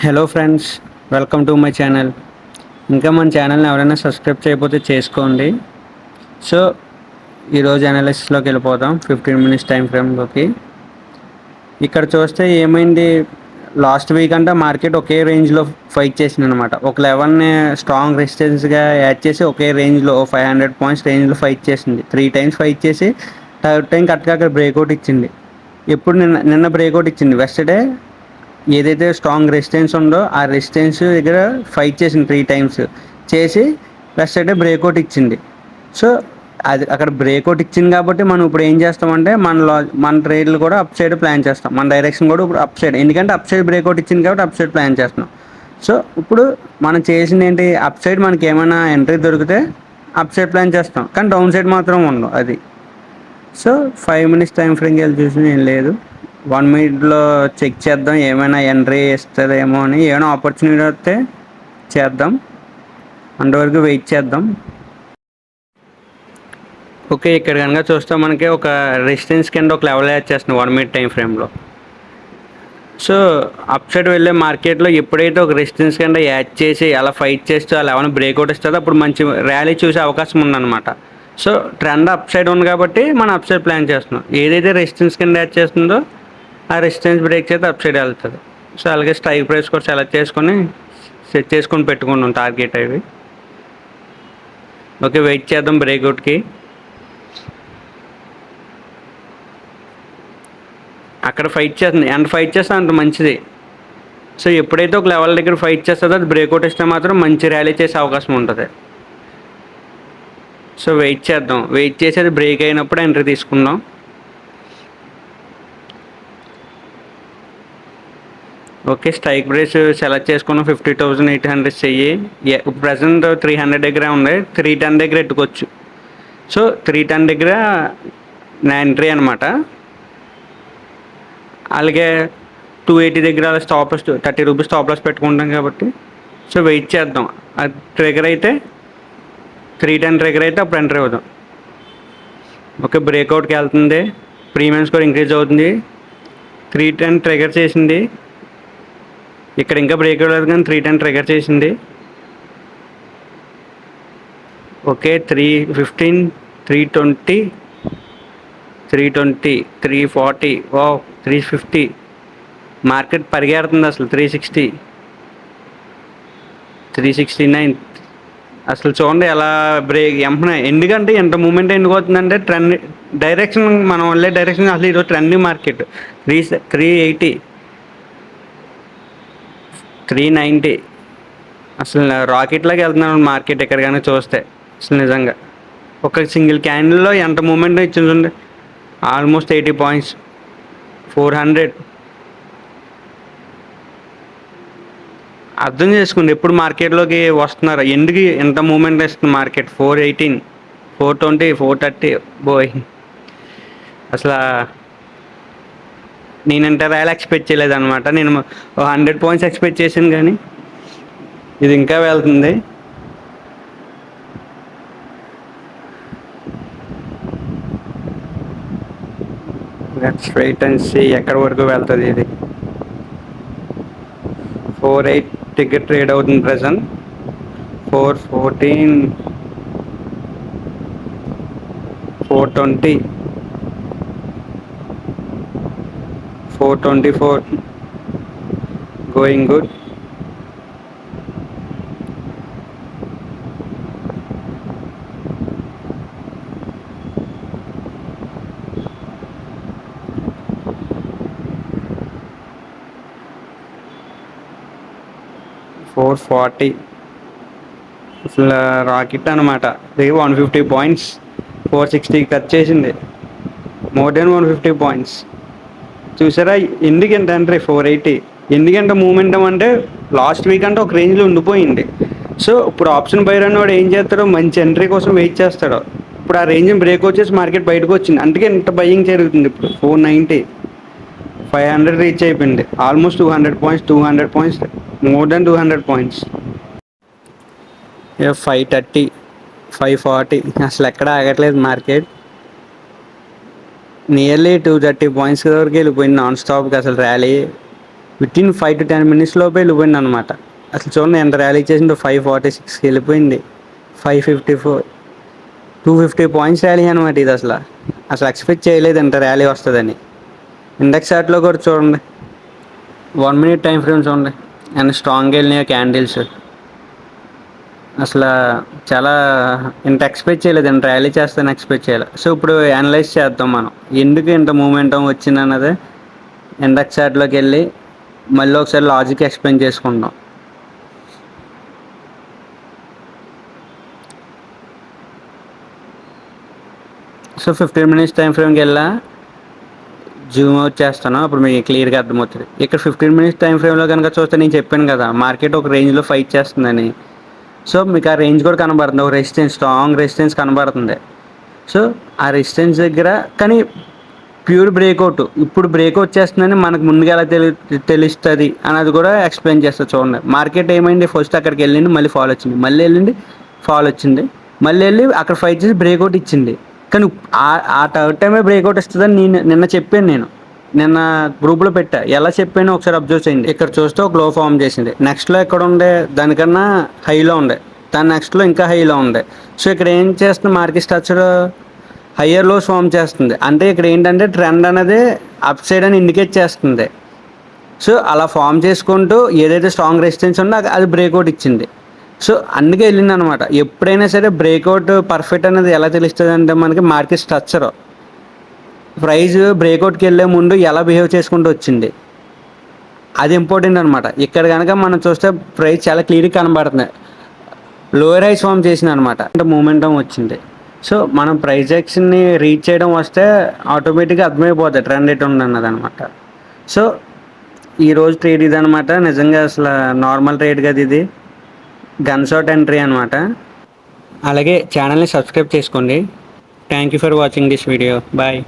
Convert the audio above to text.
Hello friends, welcome to my channel. ఇంకా మన ఛానల్ని ఎవరైనా సబ్స్క్రైబ్ చేయకపోతే చేసుకోండి. సో ఈరోజు అనాలిసిస్లోకి వెళ్ళిపోదాం 15 మినిట్స్ టైం ఫ్రేమ్లోకి. ఇక్కడ చూస్తే ఏమైంది, లాస్ట్ వీక్ అంతా మార్కెట్ ఒకే రేంజ్లో ఫైట్ చేసింది అనమాట. ఒక లెవెల్ని స్ట్రాంగ్ రెసిస్టెన్స్గా యాడ్ చేసి ఒకే రేంజ్లో 500 పాయింట్స్ రేంజ్లో ఫైట్ చేసింది. 3 టైమ్స్ ఫైట్ చేసి థర్డ్ టైం కరెక్ట్గా అక్కడ బ్రేక్అవుట్ ఇచ్చింది. ఇప్పుడు నిన్న బ్రేక్అవుట్ ఇచ్చింది. వెస్టర్డే ఏదైతే స్ట్రాంగ్ రెసిస్టెన్స్ ఉందో ఆ రెసిస్టెన్స్ దగ్గర ఫైట్ చేసింది 3 టైమ్స్ చేసి వెస్టర్డే బ్రేక్అవుట్ ఇచ్చింది. సో అది అక్కడ బ్రేక్అవుట్ ఇచ్చింది కాబట్టి మనం ఇప్పుడు ఏం చేస్తామంటే మన ట్రేడ్లు కూడా అప్ సైడ్ ప్లాన్ చేస్తాం. మన డైరెక్షన్ కూడా ఇప్పుడు అప్ సైడ్, ఎందుకంటే అప్ సైడ్ బ్రేక్అవుట్ ఇచ్చింది కాబట్టి అప్ సైడ్ ప్లాన్ చేస్తున్నాం. సో ఇప్పుడు మనం చేసింది ఏంటి, అప్ సైడ్ మనకి ఏమైనా ఎంట్రీ దొరికితే అప్ సైడ్ ప్లాన్ చేస్తాం, కానీ డౌన్ సైడ్ మాత్రం ఉండవు అది. సో 5 మినిట్స్ టైం ఫ్రేమ్కి వెళ్ళి చూసి ఏం లేదు, 1 మినిట్లో చెక్ చేద్దాం ఏమైనా ఎంట్రీ ఇస్తుందేమో అని. ఏమైనా ఆపర్చునిటీ వస్తే చేద్దాం, అంతవరకు వెయిట్ చేద్దాం. ఓకే, ఇక్కడ కనుక చూస్తే మనకి ఒక రెసిస్టెన్స్ కింద ఒక లెవెల్ యాడ్ చేస్తుంది 1 మినిట్ టైం ఫ్రేమ్లో. సో అప్ సైడ్ వెళ్ళే మార్కెట్లో ఎప్పుడైతే ఒక రెసిస్టెన్స్ కింద యాడ్ చేసి అలా ఫైట్ చేస్తూ అలా ఏమైనా బ్రేక్అవుట్ ఇస్తుందో అప్పుడు మంచి ర్యాలీ చూసే అవకాశం ఉందన్నమాట. సో ట్రెండ్ అప్ సైడ్ ఉంది కాబట్టి మనం అప్ సైడ్ ప్లాన్ చేస్తున్నాం. ఏదైతే రెసిస్టెన్స్ కింద యాడ్ చేస్తుందో ఆ రెసిస్టెన్స్ బ్రేక్ చేస్తే అప్ సైడ్ వెళ్తుంది. సో అలాగే స్ట్రైక్ ప్రైస్ కూడా సెలెక్ట్ చేసుకొని సెట్ చేసుకొని పెట్టుకున్నాం టార్గెట్ అవి. ఓకే, వెయిట్ చేద్దాం బ్రేక్అవుట్కి. అక్కడ ఫైట్ చేస్తుంది, ఎంత ఫైట్ చేస్తే అంత మంచిది. సో ఎప్పుడైతే ఒక లెవెల్ దగ్గర ఫైట్ చేస్తుందో అది బ్రేక్అవుట్ ఇస్తే మాత్రం మంచి ర్యాలీ చేసే అవకాశం ఉంటుంది. సో వెయిట్ చేద్దాం, వెయిట్ చేసి అది బ్రేక్ అయినప్పుడు ఎంట్రీ తీసుకుందాం. ఓకే, స్ట్రైక్ ప్రైస్ సెలెక్ట్ చేసుకున్నాం 50,800 చెయ్యి. ప్రజెంట్ 300 దగ్గర ఉంది, 310 దగ్గర ఎట్టుకోవచ్చు. సో 310 దగ్గర నా ఎంట్రీ అనమాట. అలాగే 280 దగ్గర stop loss 30 rupees stop loss పెట్టుకుంటాం కాబట్టి సో వెయిట్ చేద్దాం. అది ట్రిగర్ అయితే 310 ట్రిగర్ అయితే అప్పుడు ఎంట్రీ అవుదాం. ఓకే, బ్రేక్అవుట్కి వెళ్తుంది, ప్రీమియం స్కోర్ ఇంక్రీజ్ అవుతుంది. 310 ట్రిగర్ చేసింది, ఇక్కడ ఇంకా బ్రేక్ అవ్వలేదు కానీ 310 ట్రిగర్ చేసింది. ఓకే, 315, 320, 320, 340, 350. మార్కెట్ పరిగెడుతుంది అసలు. 360, 369. అసలు చూడండి ఎలా బ్రేక్ ఎంపనే. ఎందుకంటే ఎంత మూమెంట్ ఎందుకు అవుతుందంటే ట్రెండ్ డైరెక్షన్, మనం వెళ్ళే డైరెక్షన్ అసలు ఈరోజు ట్రెండింగ్ మార్కెట్. 380, 390 అసలు రాకెట్ లాగా వెళ్తున్నాను మార్కెట్. ఎక్కడ కానీ చూస్తే అసలు నిజంగా ఒక సింగిల్ క్యాండిల్లో ఎంత మూమెంట్ ఇచ్చిందండి, ఆల్మోస్ట్ 80 పాయింట్స్, 400. అర్థం చేసుకోండి ఎప్పుడు మార్కెట్లోకి వస్తున్నారు, ఎందుకు ఎంత మూమెంట్ ఇస్తుంది మార్కెట్. 418, 420, 430. బోయ్ అసలు నేను ఇంత ర్యాలీ ఎక్స్పెక్ట్ చేయలేదు అనమాట. నేను 100 పాయింట్స్ ఎక్స్పెక్ట్ చేశాను కానీ ఇది ఇంకా వెళ్తుంది. వెయిట్ అండ్ సీ ఎక్కడి వరకు వెళ్తుంది ఇది. 4.8 టికెట్ ట్రేడ్ అవుతుంది ప్రజెంట్. 414, 420, 424 going good. $440 అసలు రాకెట్ అనమాట. ఇది 150 పాయింట్స్, 460 కట్ చేసింది. మోర్ దెన్ 150 పాయింట్స్ చూసారా. ఎందుకంటే అంటే 480 ఎందుకంటే మూమెంటం అంటే లాస్ట్ వీక్ అంటే ఒక రేంజ్లో ఉండిపోయింది. సో ఇప్పుడు ఆప్షన్ బైర్ అన్నవాడు ఏం చేస్తాడో మంచి ఎంట్రీ కోసం వెయిట్ చేస్తాడు. ఇప్పుడు ఆ రేంజ్ బ్రేక్ వచ్చేసి మార్కెట్ బయటకు వచ్చింది, అందుకే ఇంత బయింగ్ జరుగుతుంది. ఇప్పుడు 490, 500 రీచ్ అయిపోయింది. Almost 200 points, 200 points, more than 200 points. 530, 540 అసలు ఎక్కడ ఆగట్లేదు మార్కెట్. నియర్లీ 230 పాయింట్స్ వరకు వెళ్ళిపోయింది నాన్ స్టాప్గా అసలు rally. With in 5 to 10 minutes లోపే వెళ్ళిపోయింది అనమాట. అసలు చూడండి ఎంత ర్యాలీ చేసిందో, 546కి వెళ్ళిపోయింది, 554, 250 పాయింట్స్ ర్యాలీ అనమాట. ఇది అసలు ఎక్స్పెక్ట్ చేయలేదు ఎంత ర్యాలీ వస్తుందని. ఇండెక్స్ చార్ట్లో కూడా చూడండి, 1 minute టైం ఫ్రేమ్ చూడండి అండ్ స్ట్రాంగ్ వెళ్ళినాయి క్యాండిల్స్. అసలు చాలా ఇంత ఎక్స్పెక్ట్ చేయలేదు, ఇంత ర్యాలీ చేస్తాను ఎక్స్పెక్ట్ చేయాలి. సో ఇప్పుడు అనలైజ్ చేద్దాం మనం ఎందుకు ఇంత మూమెంటం వచ్చింది అన్నది. ఇండెక్స్ చార్ట్లోకి వెళ్ళి మళ్ళీ ఒకసారి లాజిక్ ఎక్స్ప్లెయిన్ చేసుకుందాం. సో 15 minutes టైం ఫ్రేమ్కి వెళ్ళా జూమ్ అవుట్ చేస్తాను, అప్పుడు మీకు క్లియర్గా అర్థమవుతుంది. ఇక్కడ 15 minutes టైం ఫ్రేమ్లో కనుక చూస్తే నేను చెప్పాను కదా మార్కెట్ ఒక రేంజ్లో ఫైట్ చేస్తుందని. సో మీకు ఆ రేంజ్ కూడా కనబడుతుంది, ఒక రెసిస్టెన్స్, స్ట్రాంగ్ రెసిస్టెన్స్ కనబడుతుంది. సో ఆ రెసిస్టెన్స్ దగ్గర కానీ ప్యూర్ బ్రేక్అవుట్, ఇప్పుడు బ్రేక్అవుట్ చేస్తుందని మనకు ముందుగా ఎలా తెలుస్తుంది అన్నది కూడా ఎక్స్ప్లెయిన్ చేస్తుంది. చూడండి మార్కెట్ ఏమైంది, ఫస్ట్ అక్కడికి వెళ్ళింది, మళ్ళీ ఫాల్ వచ్చింది, మళ్ళీ వెళ్ళింది, ఫాల్ వచ్చింది, మళ్ళీ వెళ్ళి అక్కడ ఫైట్ చేసి బ్రేక్అవుట్ ఇచ్చింది. కానీ ఆ థర్డ్ టైమే బ్రేక్అవుట్ ఇస్తుందని నిన్న చెప్పాను, నిన్న గ్రూప్లో పెట్టా. ఎలా చెప్పాను ఒకసారి అబ్జర్వ్ చేయండి. ఇక్కడ చూస్తే ఒక లో ఫామ్ చేసింది, నెక్స్ట్లో ఎక్కడ ఉండే దానికన్నా హైలో ఉండే, దాని నెక్స్ట్లో ఇంకా హైలో ఉండే. సో ఇక్కడ ఏం చేస్తుంది market structure, higher lows form చేస్తుంది. అంటే ఇక్కడ ఏంటంటే ట్రెండ్ అనేది అప్ సైడ్ అని ఇండికేట్ చేస్తుంది. సో అలా ఫామ్ చేసుకుంటూ ఏదైతే స్ట్రాంగ్ రెసిస్టెన్స్ ఉందో అది బ్రేక్అవుట్ ఇచ్చింది. సో అందుకే వెళ్ళింది అనమాట. ఎప్పుడైనా సరే బ్రేక్అవుట్ పర్ఫెక్ట్ అనేది ఎలా తెలుస్తుంది అంటే మనకి మార్కెట్ స్ట్రక్చర్, ప్రైస్ బ్రేక్అవుట్కి వెళ్ళే ముందు ఎలా బిహేవ్ చేసుకుంటూ వచ్చింది అది ఇంపార్టెంట్ అనమాట. ఇక్కడ కనుక మనం చూస్తే ప్రైస్ చాలా క్లియర్గా కనబడుతుంది, లోయర్ హైస్ ఫామ్ చేసింది అనమాట, అంటే మూమెంటం వచ్చింది. సో మనం ప్రైస్ యాక్షన్ని రీచ్ చేయడం వస్తే ఆటోమేటిక్గా అర్థమైపోతుంది ట్రెండ్ ఎటు ఉంది అన్నది అనమాట. సో ఈరోజు ట్రేడ్ ఇది అనమాట. నిజంగా అసలు నార్మల్ ట్రేడ్ కదా ఇది, గన్ షాట్ ఎంట్రీ అనమాట. అలాగే ఛానల్ని సబ్స్క్రైబ్ చేసుకోండి. Thank you for watching this video. Bye.